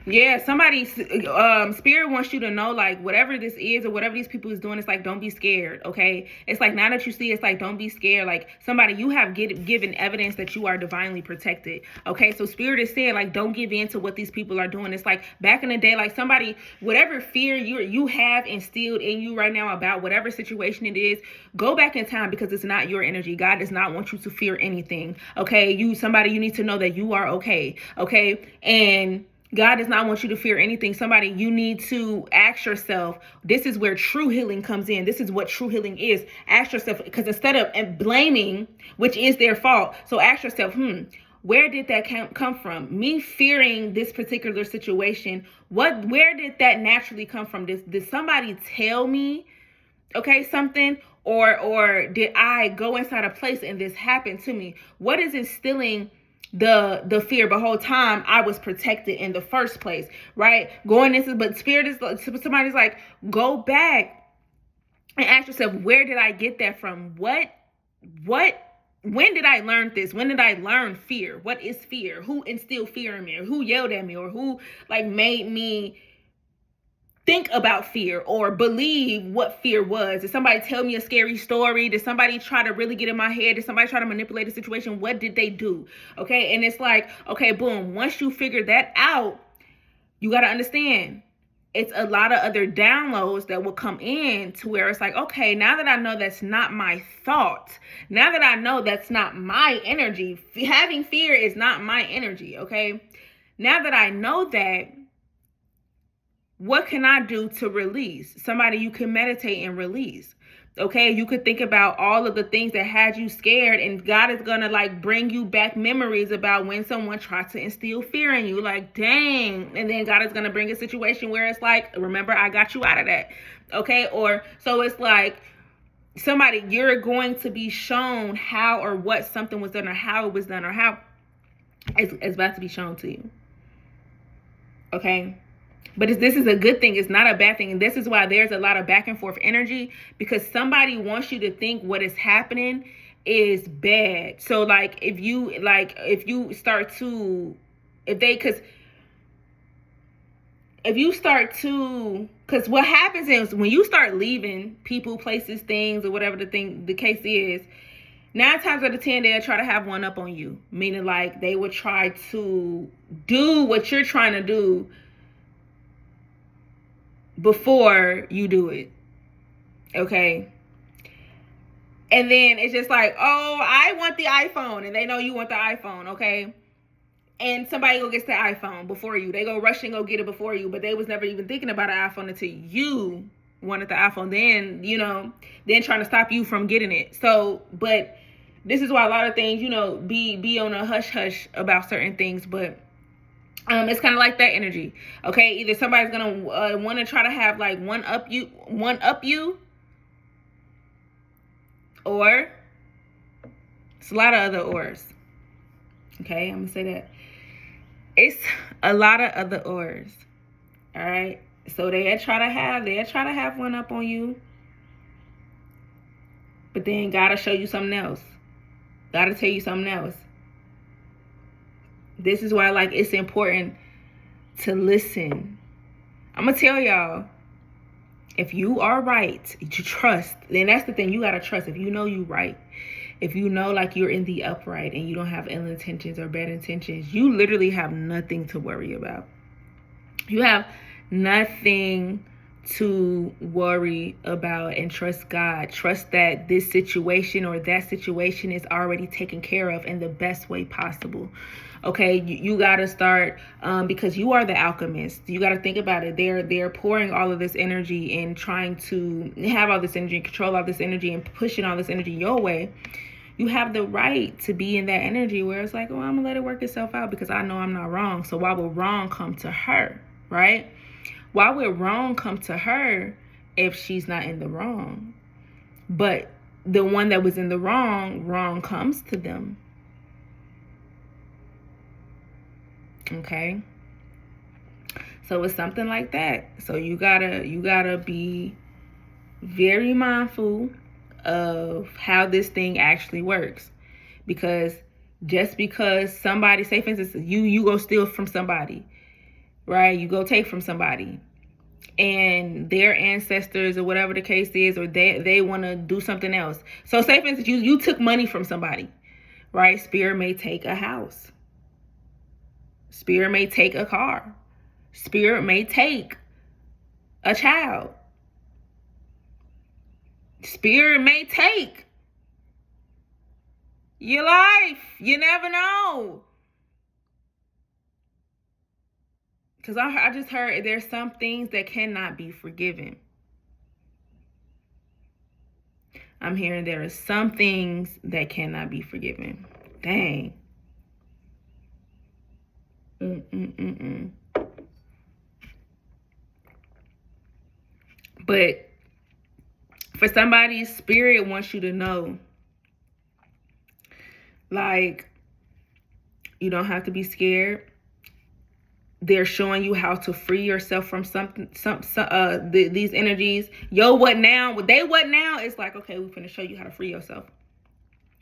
Speaker 1: Yeah, somebody, spirit wants you to know, like, whatever this is or whatever these people is doing, it's like, don't be scared, okay? It's like, now that you see, it's like, don't be scared. Like, somebody, you have given evidence that you are divinely protected, okay? So spirit is saying, like, don't give in to what these people are doing. It's like, back in the day, like, somebody, whatever fear you have instilled in you right now about whatever situation it is, go back in time, because it's not your energy. God does not want you to fear anything, okay? You need to know that you are okay, okay? And God does not want you to fear anything. Somebody, you need to ask yourself, this is where true healing comes in. This is what true healing is. Ask yourself, because instead of blaming, which is their fault, so ask yourself, where did that come from? Me fearing this particular situation, where did that naturally come from? Did somebody tell me, okay, something? Or did I go inside a place and this happened to me? What is instilling the fear? But whole time I was protected in the first place, right? But spirit is, somebody's like, go back and ask yourself, where did I get that from? What when did I learn this? When did I learn fear? What is fear? Who instilled fear in me? Or who yelled at me? Or who like made me think about fear or believe what fear was? Did somebody tell me a scary story? Did somebody try to really get in my head? Did somebody try to manipulate the situation? What did they do? Okay. And it's like, okay, boom. Once you figure that out, you got to understand it's a lot of other downloads that will come in to where it's like, okay, now that I know that's not my thought, now that I know that's not my energy, having fear is not my energy. Okay. Now that I know that, what can I do to release? Somebody you can meditate and release. Okay, you could think about all of the things that had you scared, and God is gonna like bring you back memories about when someone tried to instill fear in you. Like, dang. And then God is gonna bring a situation where it's like, remember, I got you out of that. Okay, or so it's like somebody, you're going to be shown how or what something was done or how it was done or how it's about to be shown to you. Okay. But this is a good thing. It's not a bad thing. And this is why there's a lot of back and forth energy, because somebody wants you to think what is happening is bad. So like if you start to, because what happens is when you start leaving people, places, things, or whatever the case is, 9 times out of 10, they'll try to have one up on you. Meaning like they would try to do what you're trying to do before you do it. Okay. And then it's just like, oh, I want the iPhone. And they know you want the iPhone. Okay. And somebody go gets the iPhone before you. They go rush and go get it before you. But they was never even thinking about an iPhone until you wanted the iPhone. Then, then trying to stop you from getting it. So, but this is why a lot of things, be on a hush hush about certain things. But it's kind of like that energy. Okay, either somebody's gonna want to try to have like one up you, or it's a lot of other ors. Okay, I'm gonna say that it's a lot of other ors. All right, so they'll try to have one up on you, but then gotta show you something else. Gotta tell you something else. This is why, like, it's important to listen. I'm going to tell y'all, if you are right, to trust, then that's the thing. You got to trust. If you know you right, if you know, like, you're in the upright and you don't have ill intentions or bad intentions, you literally have nothing to worry about. You have nothing to worry about, and trust God. Trust that this situation or that situation is already taken care of in the best way possible. Okay, you got to start because you are the alchemist. You got to think about it. They're pouring all of this energy and trying to have all this energy and control all this energy and pushing all this energy your way. You have the right to be in that energy where it's like, oh, I'm gonna let it work itself out because I know I'm not wrong. So why would wrong come to her, right? Why would wrong come to her if she's not in the wrong? But the one that was in the wrong comes to them. Okay. So it's something like that. So you gotta be very mindful of how this thing actually works. Because just because somebody, say for instance, you go steal from somebody, right? You go take from somebody, and their ancestors or whatever the case is, or they want to do something else. So say for instance, you took money from somebody, right? Spirit may take a house. Spirit may take a car. Spirit may take a child. Spirit may take your life. You never know. Because I just heard there's some things that cannot be forgiven. I'm hearing there are some things that cannot be forgiven. Dang. But for somebody, spirit wants you to know, like, you don't have to be scared. They're showing you how to free yourself from these energies. Yo, what now? What now? It's like, okay, we're going to show you how to free yourself.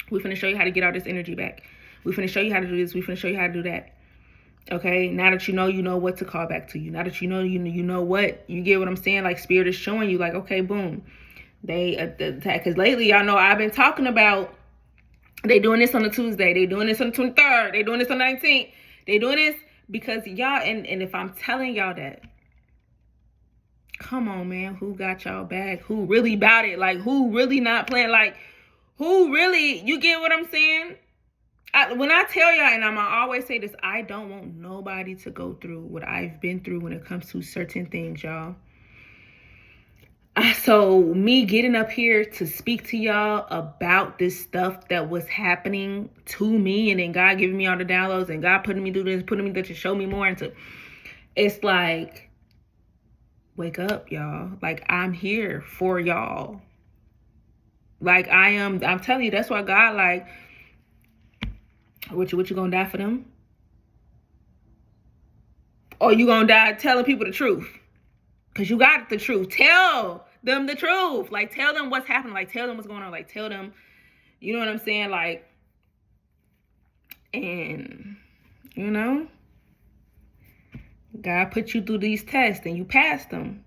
Speaker 1: We finna show you how to get all this energy back. We finna show you how to do this. We finna show you how to do that. Okay, now that you know what to call back to you. Now that you know what, you get what I'm saying? Like, spirit is showing you, like, okay, boom. They attack. Because lately, y'all know I've been talking about they doing this on a Tuesday. They doing this on the 23rd. They doing this on the 19th. They doing this because y'all, and if I'm telling y'all that, come on, man, who got y'all back? Who really about it? Like, who really not playing? Like, who really, you get what I'm saying? When I tell y'all, and I'm going to always say this, I don't want nobody to go through what I've been through when it comes to certain things, y'all. So me getting up here to speak to y'all about this stuff that was happening to me, and then God giving me all the downloads, and God putting me through this, putting me there to show me more into, it's like, wake up, y'all. Like, I'm here for y'all. Like, I'm telling you, that's why God, like, what you gonna die for them? Or you gonna die telling people the truth? Because you got the truth. Tell them the truth. Like, tell them what's happening. Like, tell them what's going on. Like, tell them, you know what I'm saying? Like, and, you know, God put you through these tests and you passed them.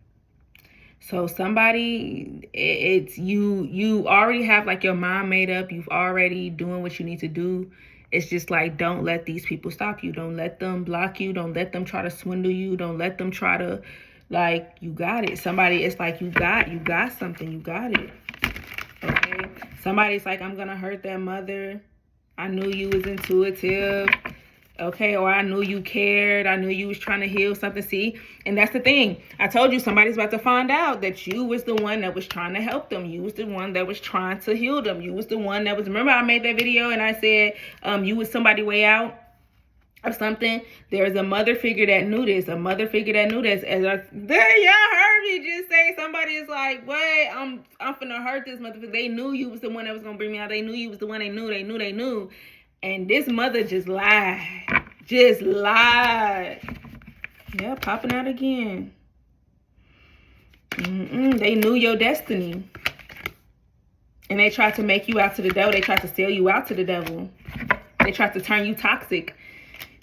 Speaker 1: So somebody, it's you already have like your mind made up. You've already doing what you need to do. It's just like, don't let these people stop you. Don't let them block you. Don't let them try to swindle you. Don't let them try to, like, you got it. Somebody, it's like, you got something. You got it. Okay. Somebody's like, I'm going to hurt that mother. I knew you was intuitive. Okay, or I knew you cared. I knew you was trying to heal something. See, and that's the thing. I told you somebody's about to find out that you was the one that was trying to help them. You was the one that was trying to heal them. You was the one that was, remember I made that video and I said, you was somebody way out or something. There's a mother figure that knew this. A mother figure that knew this. As there, y'all heard me just say, somebody is like, wait, I'm finna hurt this mother. They knew you was the one that was gonna bring me out. They knew you was the one. They knew. And this mother just lied. Just lied. Yeah, popping out again. They knew your destiny. And they tried to make you out to the devil. They tried to sell you out to the devil. They tried to turn you toxic.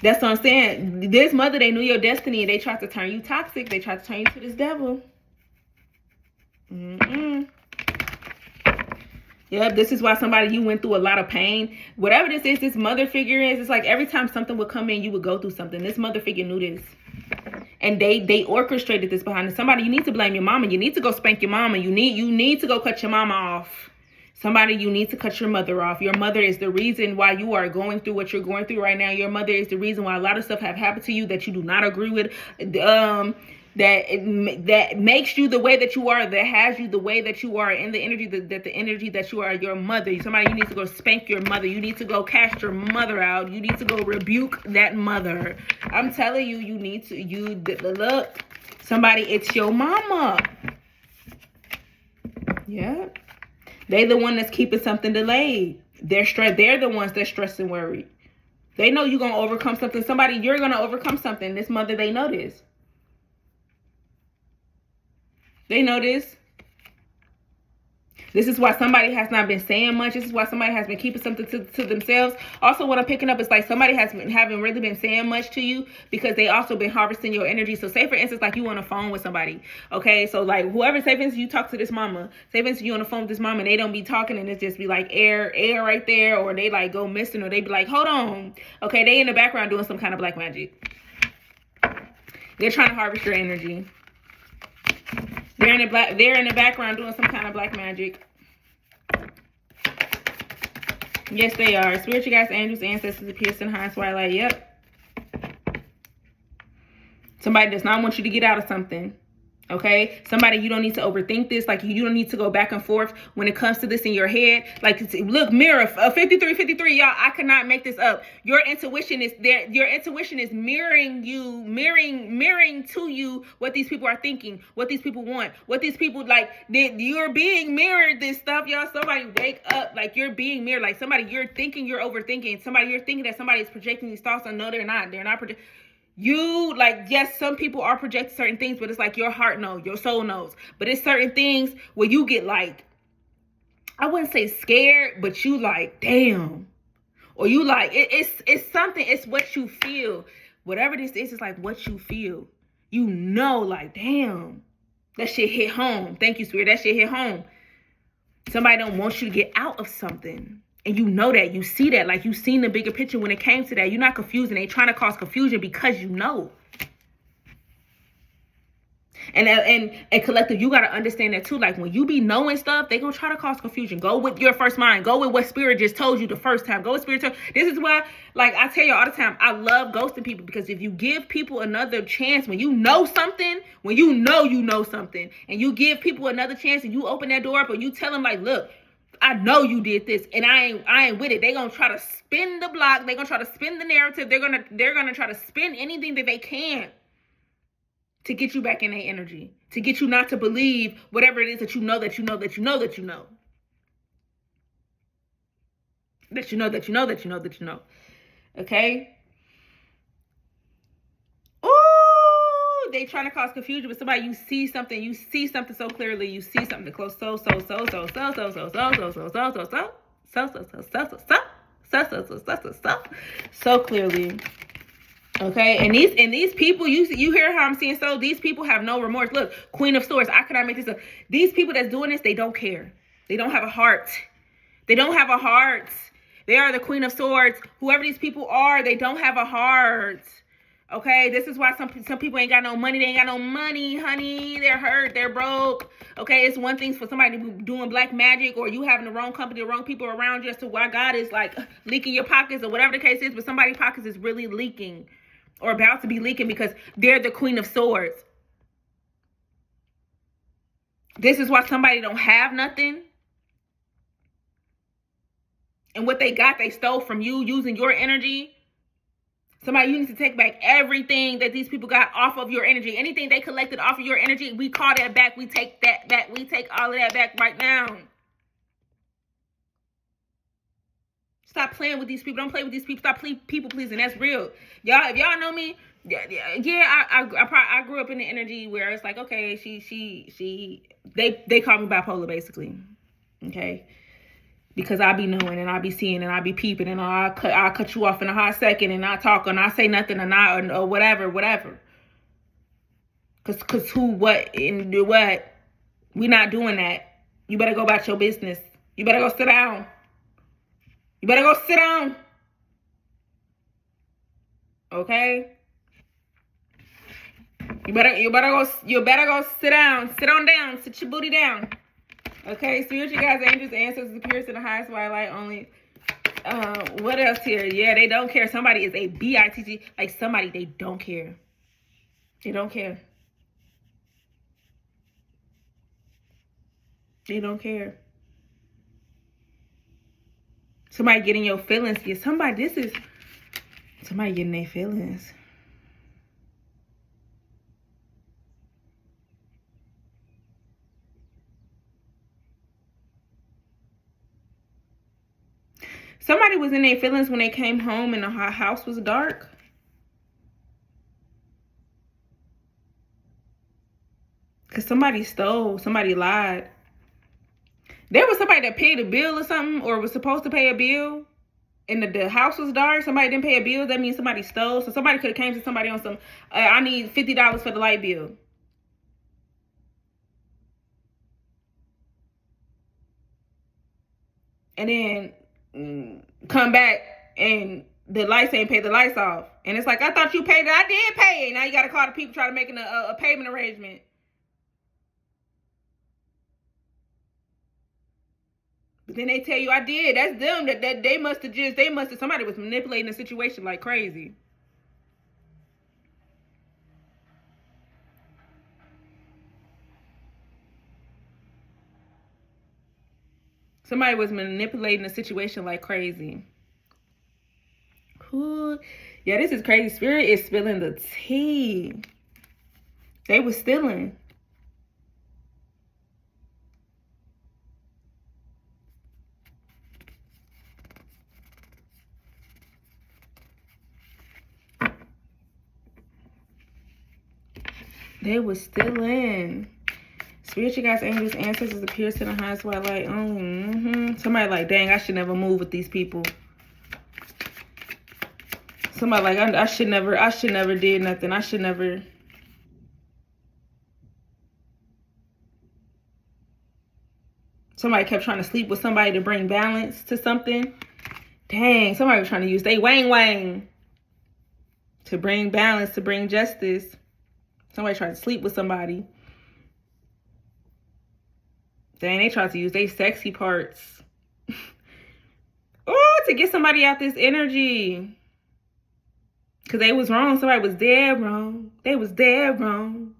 Speaker 1: That's what I'm saying. This mother, they knew your destiny and they tried to turn you toxic. They tried to turn you to this devil. Yep, this is why somebody, you went through a lot of pain. Whatever this is, this mother figure is, it's like every time something would come in, you would go through something. This mother figure knew this. And they orchestrated this behind it. Somebody, you need to blame your mama. You need to go spank your mama. You need to go cut your mama off. Somebody, you need to cut your mother off. Your mother is the reason why you are going through what you're going through right now. Your mother is the reason why a lot of stuff have happened to you that you do not agree with. That makes you the way that you are, that has you the way that you are, in the energy that the energy that you are, your mother. Somebody, you need to go spank your mother. You need to go cast your mother out. You need to go rebuke that mother. I'm telling you, you need to, look, somebody, it's your mama. Yeah. They the one that's keeping something delayed. They're the ones that's stressed and worried. They know you're going to overcome something. Somebody, you're going to overcome something. This mother, they know this. They know this. This is why somebody has not been saying much. This is why somebody has been keeping something to themselves. Also, what I'm picking up is like somebody haven't really been saying much to you because they also been harvesting your energy. So say, for instance, like you on the phone with somebody. Okay, so like whoever, say for instance, you talk to this mama. Say for instance, you on the phone with this mama and they don't be talking and it just be like air right there, or they like go missing, or they be like, hold on. Okay, they in the background doing some kind of black magic. They're trying to harvest your energy. They're in the background doing some kind of black magic. Yes, they are. Spiritual guides, angels, ancestors, appears in high twilight. Yep. Somebody does not want you to get out of something. Okay, somebody, you don't need to overthink this. Like, you don't need to go back and forth when it comes to this in your head. Like, look, mirror 53, y'all. I cannot make this up. Your intuition is there. Your intuition is mirroring you, mirroring to you what these people are thinking, what these people want, what these people like. You're being mirrored this stuff, y'all. Somebody wake up. Like, you're being mirrored. Like, somebody, you're thinking, you're overthinking. Somebody, you're thinking that somebody is projecting these thoughts. No, they're not. They're not projecting. You, like, yes, some people are projecting certain things, but it's like your heart knows, your soul knows. But it's certain things where you get like, I wouldn't say scared, but you like, damn. Or you like, it's something, it's what you feel. Whatever this is, it's like what you feel. You know, like, damn, that shit hit home. Thank you, Spirit. That shit hit home. Somebody don't want you to get out of something. And you know that. You see that. Like, you seen the bigger picture when it came to that. You're not confused, and they trying to cause confusion because you know. And collective, you got to understand that too. Like, when you be knowing stuff, they gonna try to cause confusion. Go with your first mind. Go with what Spirit just told you the first time. Go with Spirit. This is why, like, I tell you all the time, I love ghosting people, because if you give people another chance, when you know something, when you know something, and you give people another chance, and you open that door up, and you tell them, like, look, I know you did this, and I ain't with it. They gonna try to spin the block. They gonna try to spin the narrative. They're gonna try to spin anything that they can to get you back in their energy, to get you not to believe whatever it is that you know, that you know, that you know, that you know. That you know, that you know, that you know, that you know. Okay? Ooh, they trying to cause confusion with somebody. You see something so clearly. You see something close so clearly. Okay, and these people, you hear how I'm saying, so these people have no remorse. Look, Queen of Swords, I could not make this up. These people that's doing this, they don't care. They don't have a heart. They don't have a heart. They are the Queen of Swords. Whoever these people are, they don't have a heart. Okay, this is why some people ain't got no money. They ain't got no money, honey. They're hurt. They're broke. Okay, it's one thing for somebody to be doing black magic, or you having the wrong company, the wrong people around you, as to why God is like leaking your pockets, or whatever the case is. But somebody's pockets is really leaking, or about to be leaking, because they're the Queen of Swords. This is why somebody don't have nothing. And what they got, they stole from you using your energy. Somebody, you need to take back everything that these people got off of your energy. Anything they collected off of your energy, we call that back. We take that back. We take all of that back right now. Stop playing with these people. Don't play with these people. Stop people pleasing. That's real. Y'all, if y'all know me, I grew up in the energy where it's like, okay, they call me bipolar, basically. Okay. Because I be knowing, and I be seeing, and I be peeping, and I'll cut you off in a hot second, and I talk, and I say nothing, and or whatever. Cause who, what, and do what? We not doing that. You better go about your business. You better go sit down. You better go sit down. Okay? You better go sit down. Sit on down. Sit your booty down. Okay? Spiritual guides, angels, ancestors, appears in the highest light only. What else here? Yeah, they don't care. Somebody is a B-I-T-G. Like, somebody, they don't care. They don't care. They don't care. Somebody getting your feelings. Yeah, somebody getting their feelings. Somebody was in their feelings when they came home and the house was dark. Because somebody stole, somebody lied. There was somebody that paid a bill or something, or was supposed to pay a bill, and the house was dark. Somebody didn't pay a bill. That means somebody stole. So somebody could have came to somebody on some, I need $50 for the light bill. And then come back and the lights ain't paid the lights off. And it's like, I thought you paid it. I did pay it. Now you got to call the people, try to make a payment arrangement. But then they tell you I did. That's them. That they must have somebody was manipulating the situation like crazy. Somebody was manipulating the situation like crazy. Ooh. Yeah, this is crazy. Spirit is spilling the tea. They were stealing. They was stealing. Spiritual guides, angels, ancestors appears to the highest white light. Somebody like, dang, I should never move with these people. Somebody like, I should never did nothing. I should never. Somebody kept trying to sleep with somebody to bring balance to something. Dang, somebody was trying to use they wang to bring balance, to bring justice. Somebody tried to sleep with somebody. Dang, they tried to use their sexy parts. Oh, to get somebody out this energy. Because they was wrong. Somebody was dead wrong. They was dead wrong.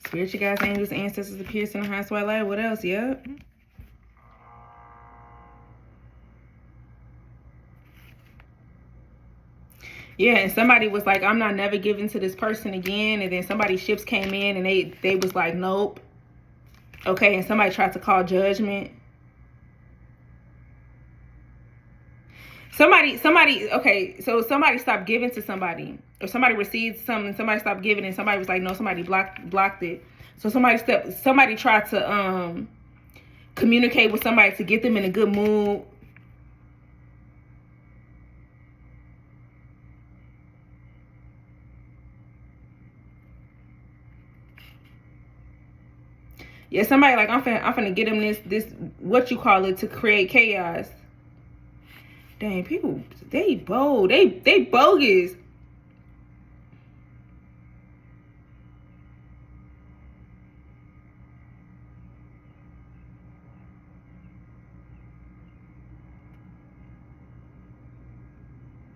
Speaker 1: Spiritual guides, angels, ancestors appears in the highest white light. What else? Yep. Yeah, and somebody was like, I'm not never giving to this person again. And then somebody's ships came in and they was like, nope. Okay, and somebody tried to call judgment. Somebody, okay, so somebody stopped giving to somebody. Or somebody received something, somebody stopped giving, and somebody was like, no, somebody blocked it. So somebody tried to communicate with somebody to get them in a good mood. Yeah, somebody like, I'm finna get them this what you call it, to create chaos. Dang, people, they bold, they bogus.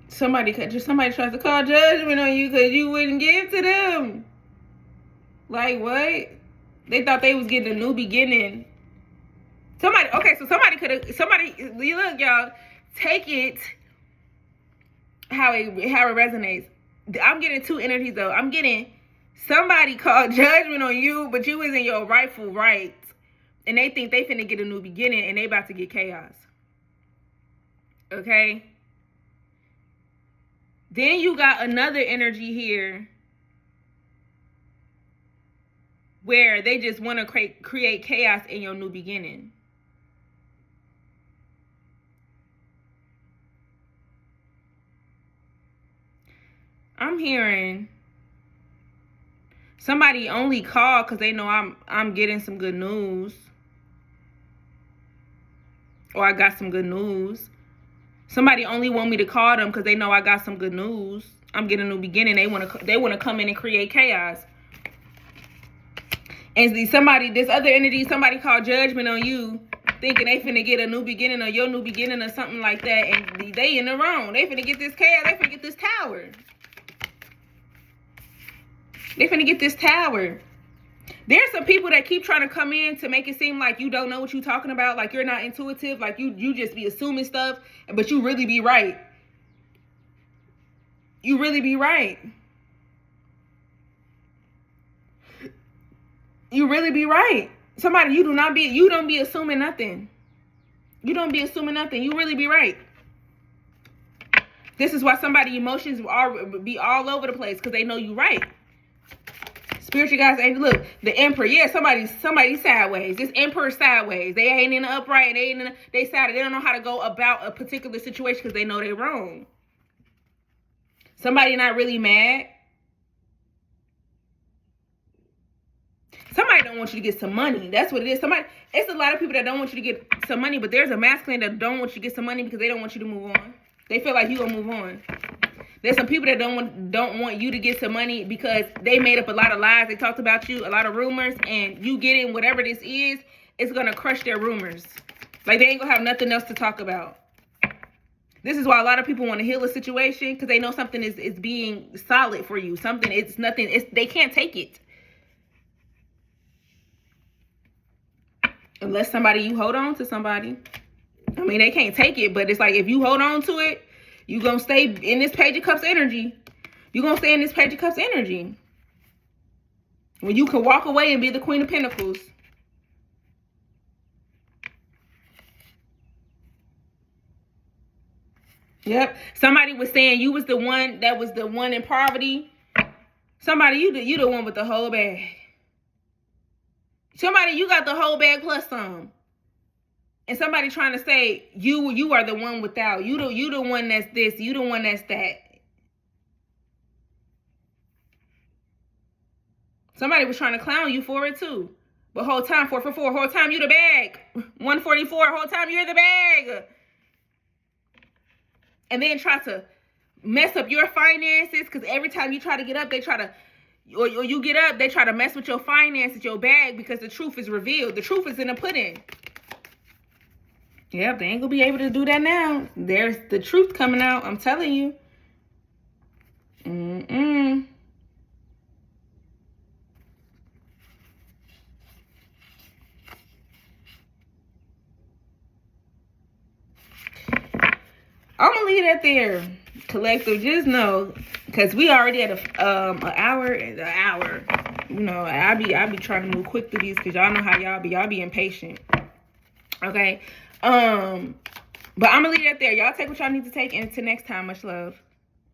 Speaker 1: Somebody tries to call judgment on you because you wouldn't give to them. Like, what? They thought they was getting a new beginning. Somebody, okay, so somebody could have, look, y'all, take it how it resonates. I'm getting two energies, though. I'm getting somebody called judgment on you, but you was in your rightful right. And they think they finna get a new beginning, and they about to get chaos. Okay? Then you got another energy here where they just want to create chaos in your new beginning. I'm hearing somebody only call because they know I'm getting some good news, or I got some good news. Somebody only want me to call them because they know I got some good news. I'm getting a new beginning. They want to come in and create chaos. And this other entity, somebody called judgment on you, thinking they finna get a new beginning or your new beginning or something like that, and they in the wrong. They finna get this chaos. They finna get this tower. They finna get this tower. There's some people that keep trying to come in to make it seem like you don't know what you're talking about, like you're not intuitive, like you just be assuming stuff, but you really be right. You really be right. You really be right. Somebody, you don't be assuming nothing. You don't be assuming nothing. You really be right. This is why somebody emotions be all over the place, because they know you right. Spiritual guys, look, the emperor, yeah, somebody sideways. This emperor sideways. They ain't in the upright. They sideways. They don't know how to go about a particular situation because they know they're wrong. Somebody not really mad. Somebody don't want you to get some money. That's what it is. It's a lot of people that don't want you to get some money, but there's a masculine that don't want you to get some money because they don't want you to move on. They feel like you gonna move on. There's some people that don't want you to get some money because they made up a lot of lies. They talked about you, a lot of rumors, and you getting whatever this is, it's gonna crush their rumors. Like, they ain't gonna have nothing else to talk about. This is why a lot of people want to heal a situation, because they know something is being solid for you. They can't take it. Unless you hold on to somebody. I mean, they can't take it, but it's like, if you hold on to it, you're going to stay in this Page of Cups energy. You're going to stay in this Page of Cups energy. When you can walk away and be the Queen of Pentacles. Yep. Somebody was saying you was the one that was the one in poverty. Somebody, you the one with the whole bag. Somebody, you got the whole bag plus some. And somebody trying to say you are the one without. You the one that's this. You the one that's that. Somebody was trying to clown you for it too. But whole time, 444, whole time you the bag. 144, whole time you're the bag. And then try to mess up your finances, because every time you try to get up, they try to, or you get up, they try to mess with your finances, your bag, because the truth is revealed. The truth is in the pudding. Yep, they ain't gonna be able to do that now. There's the truth coming out, I'm telling you. I'm gonna leave that there, collective. Just know, because we already at an hour. You know, I be trying to move quick through these, because y'all know how y'all be. Y'all be impatient. Okay. But I'm gonna leave that there. Y'all take what y'all need to take, and until next time, much love.